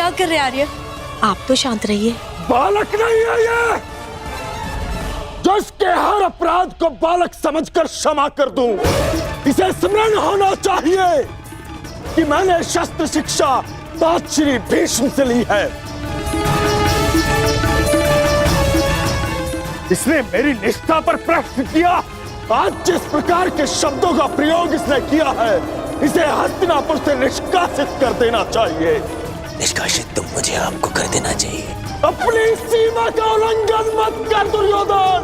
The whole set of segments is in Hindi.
क्या कर रहे आर्य? आप तो शांत रहिए। बालक नहीं है ये, जो इसके हर अपराध को बालक समझकर क्षमा कर दूं। इसे स्मरण होना चाहिए कि मैंने शस्त्र शिक्षा तात श्री भीष्म से ली है। इसने मेरी निष्ठा पर प्रश्न किया। आज जिस प्रकार के शब्दों का प्रयोग इसने किया है, इसे हस्तिनापुर से निष्कासित कर देना चाहिए। निष्कासित तो मुझे आपको कर देना चाहिए। अपनी सीमा का उल्लंघन मत कर दुर्योधन।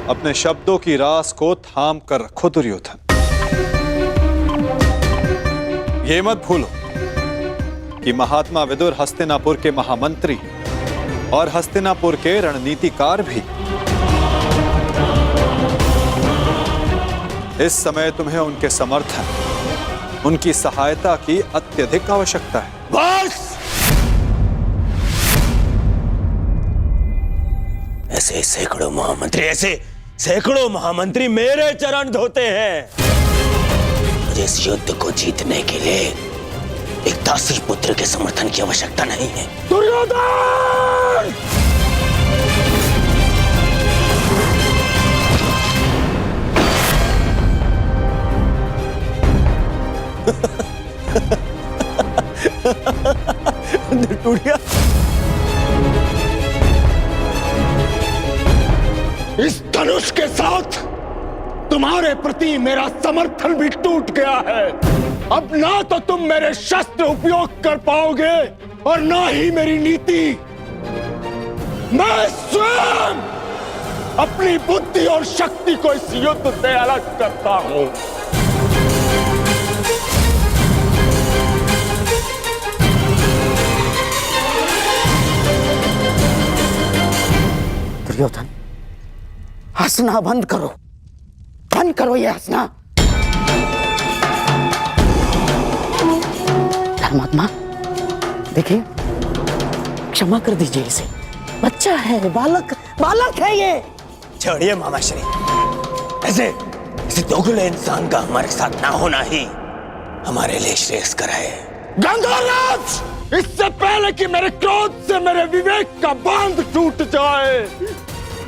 अपने शब्दों की रास को थाम कर रखो दुर्योधन। ये मत भूलो कि महात्मा विदुर हस्तिनापुर के महामंत्री और हस्तिनापुर के रणनीतिकार भी। इस समय तुम्हें उनके समर्थन, उनकी सहायता की अत्यधिक आवश्यकता है। बस! ऐसे सैकड़ों महामंत्री मेरे चरण धोते हैं। मुझे इस युद्ध को जीतने के लिए एक दासी पुत्र के समर्थन की आवश्यकता नहीं है। दुर्योधन! इस धनुष के साथ तुम्हारे प्रति मेरा समर्थन भी टूट गया है। अब ना तो तुम मेरे शस्त्र उपयोग कर पाओगे और ना ही मेरी नीति। मैं स्वयं अपनी बुद्धि और शक्ति को इस युद्ध से अलग करता हूं। दुर्योधन, हंसना बंद करो ये हंसना। धर्मात्मा, देखिए, क्षमा कर दीजिए इसे। बच्चा है, बालक है ये। छोड़िए मामाश्री, ऐसे दोगले इंसान का हमारे साथ ना होना ही हमारे लिए श्रेयस्कर है। गंगाराज, इससे पहले कि मेरे क्रोध से मेरे विवेक का बांध टूट जाए,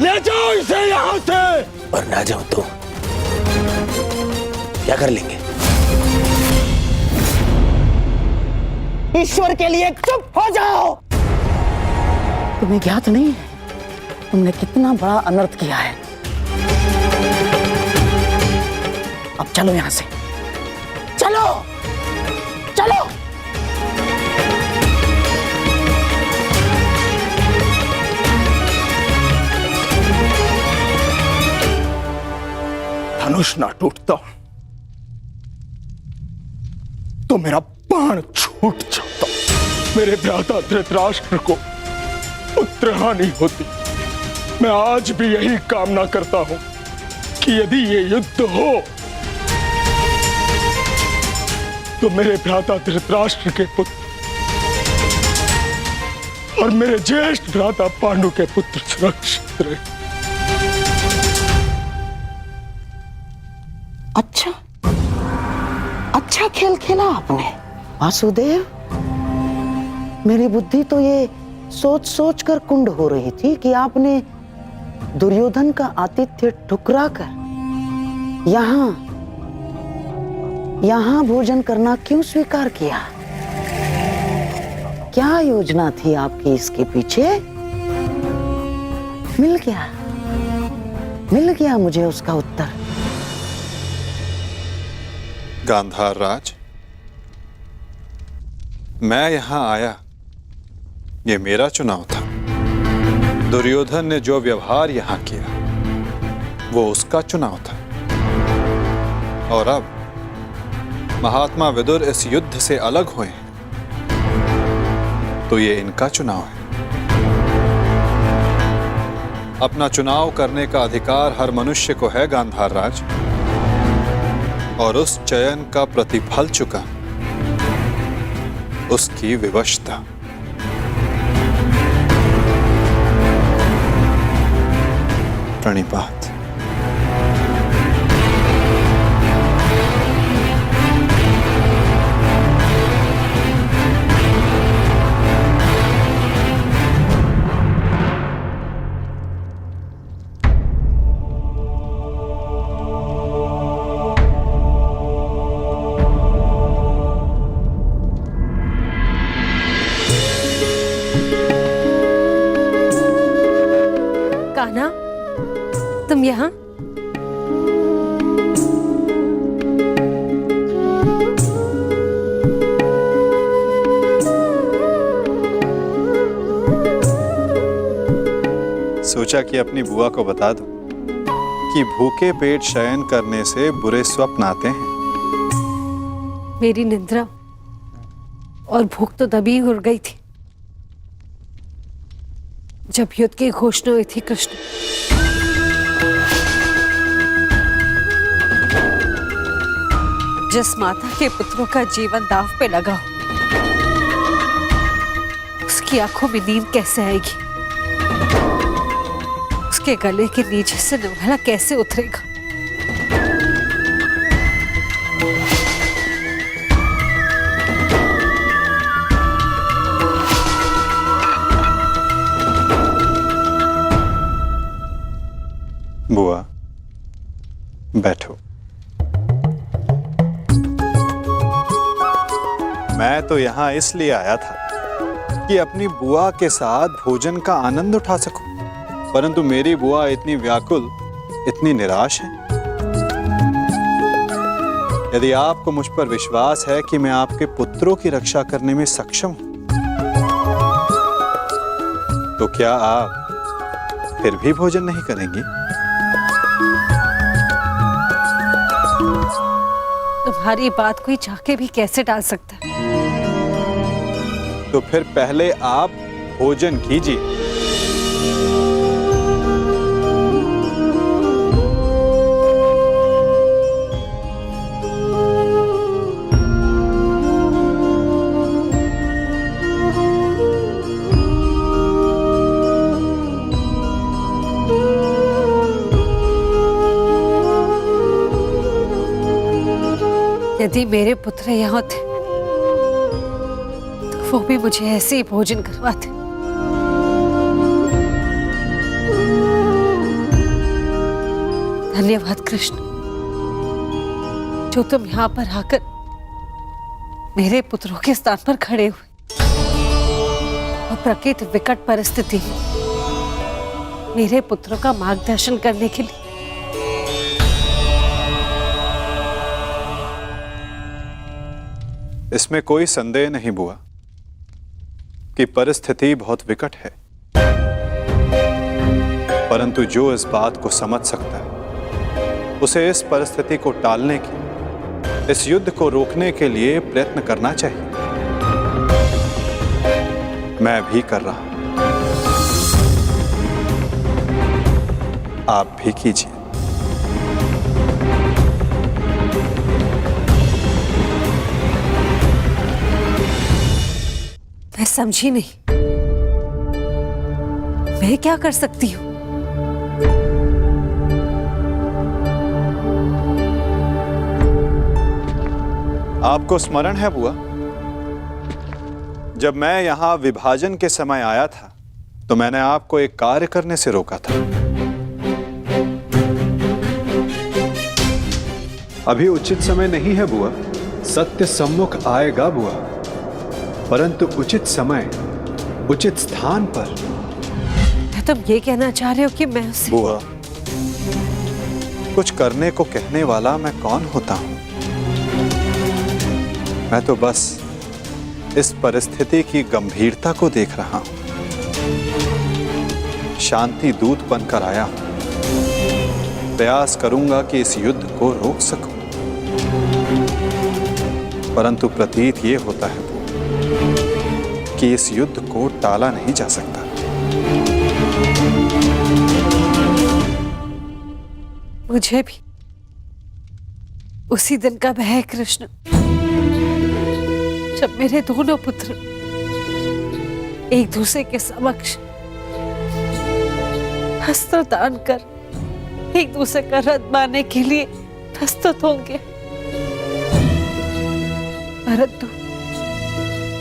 ले जाओ इसे यहां से। और ना जाओ तो क्या कर लेंगे? ईश्वर के लिए चुप हो जाओ। तुम्हें ज्ञात नहीं है तुमने कितना बड़ा अनर्थ किया है। अब चलो यहां से, चलो। धनुष ना टूटता तो मेरा बाण छूट जाता। मेरे भ्राता धृतराष्ट्र को पुत्रहानि होती। मैं आज भी यही कामना करता हूं कि यदि ये युद्ध हो तो मेरे भ्राता धृतराष्ट्र के पुत्र और मेरे ज्येष्ठ भ्राता पांडु के पुत्र सुरक्षित रहे। अच्छा खेल खेला आपने वासुदेव। मेरी बुद्धि तो ये सोच कर कुंड हो रही थी कि आपने दुर्योधन का आतिथ्य ठुकरा कर यहाँ भोजन करना क्यों स्वीकार किया? क्या योजना थी आपकी इसके पीछे? मिल गया मुझे उसका उत्तर। गांधार राज, मैं यहां आया, ये मेरा चुनाव था। दुर्योधन ने जो व्यवहार यहां किया वो उसका चुनाव था। और अब महात्मा विदुर इस युद्ध से अलग हुए हैं तो ये इनका चुनाव है। अपना चुनाव करने का अधिकार हर मनुष्य को है गांधार राज, और उस चयन का प्रतिफल चुका उसकी विवशता। प्रणिपात। सोचा कि अपनी बुआ को बता दूं कि भूखे पेट शयन करने से बुरे स्वप्न आते हैं। मेरी निद्रा और भूख तो तभी उड़ गई थी जब युद्ध की घोषणा हुई थी। कृष्ण, जिस माता के पुत्रों का जीवन दांव पे लगा हो, उसकी आंखों में नींद कैसे आएगी? उसके गले के नीचे से निवाला कैसे उतरेगा? बुआ, बैठो। मैं तो यहां इसलिए आया था कि अपनी बुआ के साथ भोजन का आनंद उठा सकूं, परंतु मेरी बुआ इतनी व्याकुल, इतनी निराश है। यदि आपको मुझ पर विश्वास है कि मैं आपके पुत्रों की रक्षा करने में सक्षम हूं, तो क्या आप फिर भी भोजन नहीं करेंगी? तुम्हारी बात कोई चाह के भी कैसे टाल सकता है? तो फिर पहले आप भोजन कीजिए। यदि मेरे पुत्र यहाँ थे तो वो भी मुझे ऐसे ही भोजन करवाते। धन्यवाद कृष्ण, जो तुम यहाँ पर आकर मेरे पुत्रों के स्थान पर खड़े हुए और प्रकृति विकट परिस्थिति में मेरे पुत्रों का मार्गदर्शन करने के लिए। इसमें कोई संदेह नहीं बुआ कि परिस्थिति बहुत विकट है, परंतु जो इस बात को समझ सकता है उसे इस परिस्थिति को टालने की, इस युद्ध को रोकने के लिए प्रयत्न करना चाहिए। मैं भी कर रहा हूं, आप भी कीजिए। मैं समझी नहीं, मैं क्या कर सकती हूँ? आपको स्मरण है बुआ, जब मैं यहां विभाजन के समय आया था तो मैंने आपको एक कार्य करने से रोका था। अभी उचित समय नहीं है बुआ, सत्य सम्मुख आएगा बुआ, परंतु उचित समय, उचित स्थान पर। तुम ये कहना चाह रहे हो कि मैं उसे... बुआ, कुछ करने को कहने वाला मैं कौन होता हूं? मैं तो बस इस परिस्थिति की गंभीरता को देख रहा हूं। शांति दूत बनकर आया हूं। प्रयास करूंगा कि इस युद्ध को रोक सकूं, परंतु प्रतीत ये होता है कि इस युद्ध को टाला नहीं जा सकता। मुझे भी उसी दिन का भय है कृष्ण, जब मेरे दोनों पुत्र एक दूसरे के समक्ष अस्त्र दान कर एक दूसरे का रथ बांधने के लिए प्रस्तुत होंगे, परंतु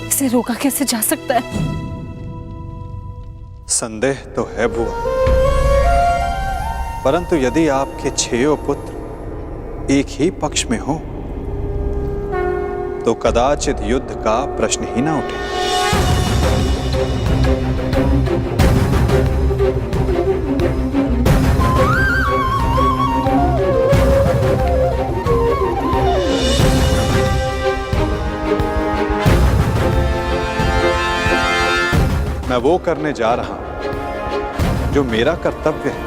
इसे रोका कैसे जा सकता है? संदेह तो है बुआ, परंतु यदि आपके 6 पुत्र एक ही पक्ष में हो तो कदाचित युद्ध का प्रश्न ही ना उठे। मैं वो करने जा रहा हूं जो मेरा कर्तव्य है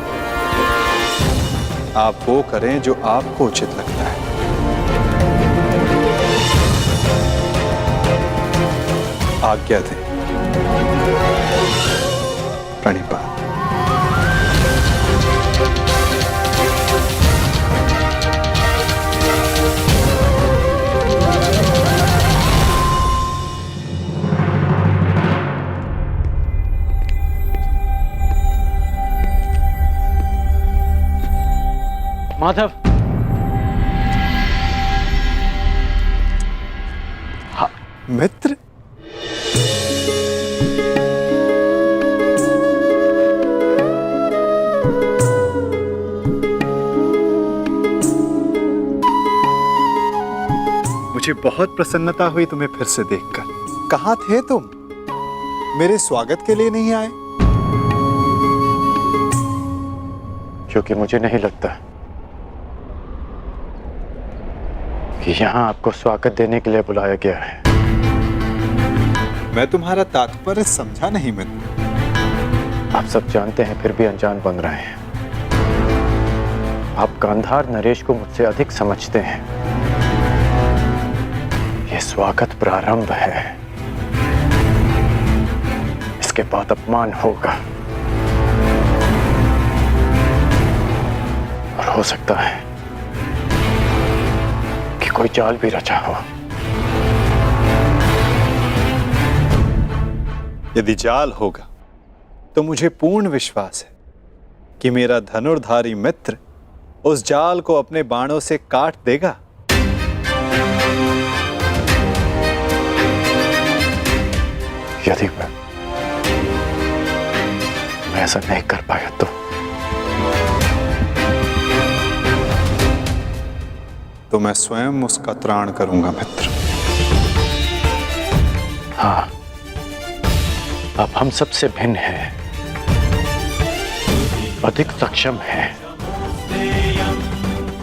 आप वो करें जो आपको उचित लगता है। आज्ञा दें। प्रणिपात। माधव, मित्र, मुझे बहुत प्रसन्नता हुई तुम्हें फिर से देखकर। कहाँ थे तुम? मेरे स्वागत के लिए नहीं आए? क्योंकि मुझे नहीं लगता कि यहाँ आपको स्वागत देने के लिए बुलाया गया है। मैं तुम्हारा तात्पर्य समझा नहीं मित्र। आप सब जानते हैं फिर भी अनजान बन रहे हैं। आप गांधार नरेश को मुझसे अधिक समझते हैं। यह स्वागत प्रारंभ है, इसके बाद अपमान होगा और हो सकता है कि कोई चाल भी रचा हो। यदि जाल होगा तो मुझे पूर्ण विश्वास है कि मेरा धनुर्धारी मित्र उस जाल को अपने बाणों से काट देगा। यदि मैं ऐसा नहीं कर पाया तो मैं स्वयं उसका त्राण करूंगा मित्र। हाँ, आप हम सबसे भिन्न हैं, अधिक सक्षम हैं,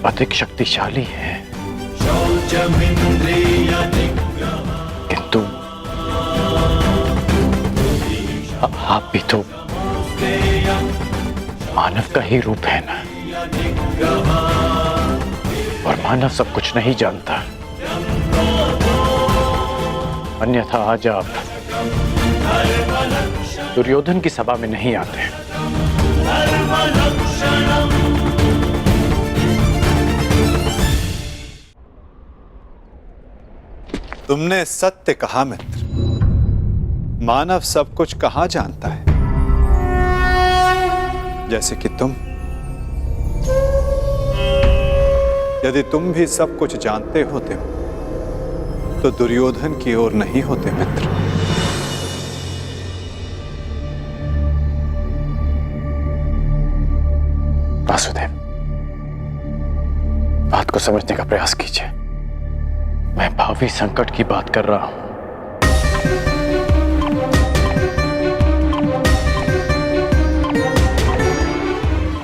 अधिक शक्तिशाली हैं, किंतु आप भी तो मानव का ही रूप है ना, और मानव सब कुछ नहीं जानता। अन्यथा आज आप दुर्योधन की सभा में नहीं आते। तुमने सत्य कहा मित्र। मानव सब कुछ कहाँ जानता है? जैसे कि तुम। यदि तुम भी सब कुछ जानते होते तो दुर्योधन की ओर नहीं होते मित्र। वासुदेव, बात को समझने का प्रयास कीजिए। मैं भावी संकट की बात कर रहा हूं।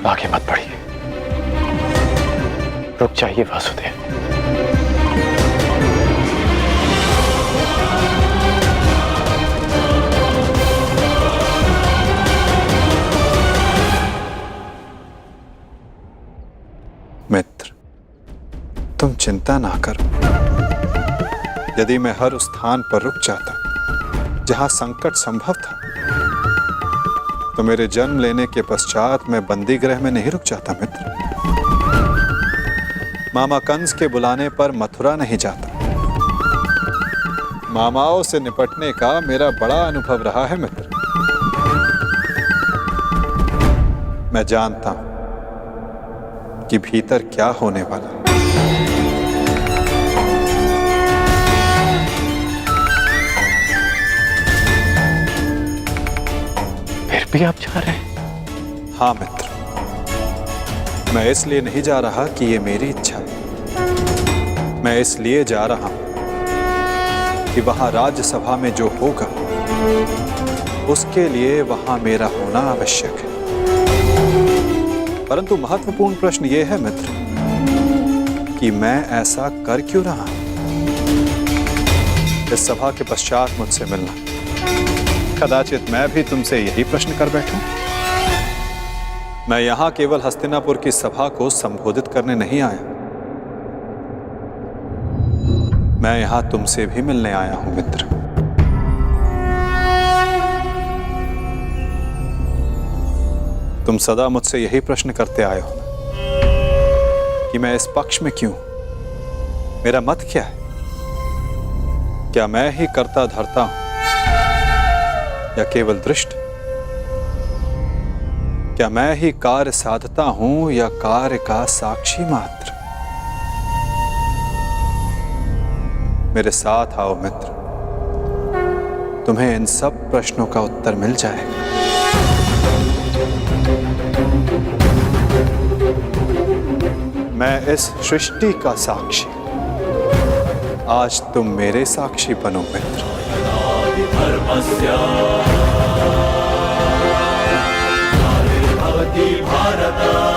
आगे मत बढ़िए, रुक जाइए वासुदेव। मित्र, तुम चिंता ना करो। यदि मैं हर उस स्थान पर रुक जाता जहां संकट संभव था तो मेरे जन्म लेने के पश्चात मैं बंदी गृह में नहीं रुक जाता मित्र। मामा कंस के बुलाने पर मथुरा नहीं जाता। मामाओं से निपटने का मेरा बड़ा अनुभव रहा है मित्र। मैं जानता हूं कि भीतर क्या होने वाला है। फिर भी आप जा रहे हैं? हाँ मित्र, मैं इसलिए नहीं जा रहा कि ये मेरी इच्छा है। मैं इसलिए जा रहा हूं कि वहां राज्यसभा में जो होगा उसके लिए वहां मेरा होना आवश्यक है। परंतु महत्वपूर्ण प्रश्न यह है मित्र कि मैं ऐसा कर क्यों रहा हूं? इस सभा के पश्चात मुझसे मिलना, कदाचित मैं भी तुमसे यही प्रश्न कर बैठूं। मैं यहां केवल हस्तिनापुर की सभा को संबोधित करने नहीं आया, मैं यहां तुमसे भी मिलने आया हूं मित्र। तुम सदा मुझसे यही प्रश्न करते आए हो कि मैं इस पक्ष में क्यों, मेरा मत क्या है? क्या मैं ही करता धरता हूं या केवल दृष्ट? क्या मैं ही कार्य साधता हूं या कार्य का साक्षी मात्र? मेरे साथ आओ मित्र, तुम्हें इन सब प्रश्नों का उत्तर मिल जाएगा। मैं इस सृष्टि का साक्षी, आज तुम मेरे साक्षी बनो मित्र। भारत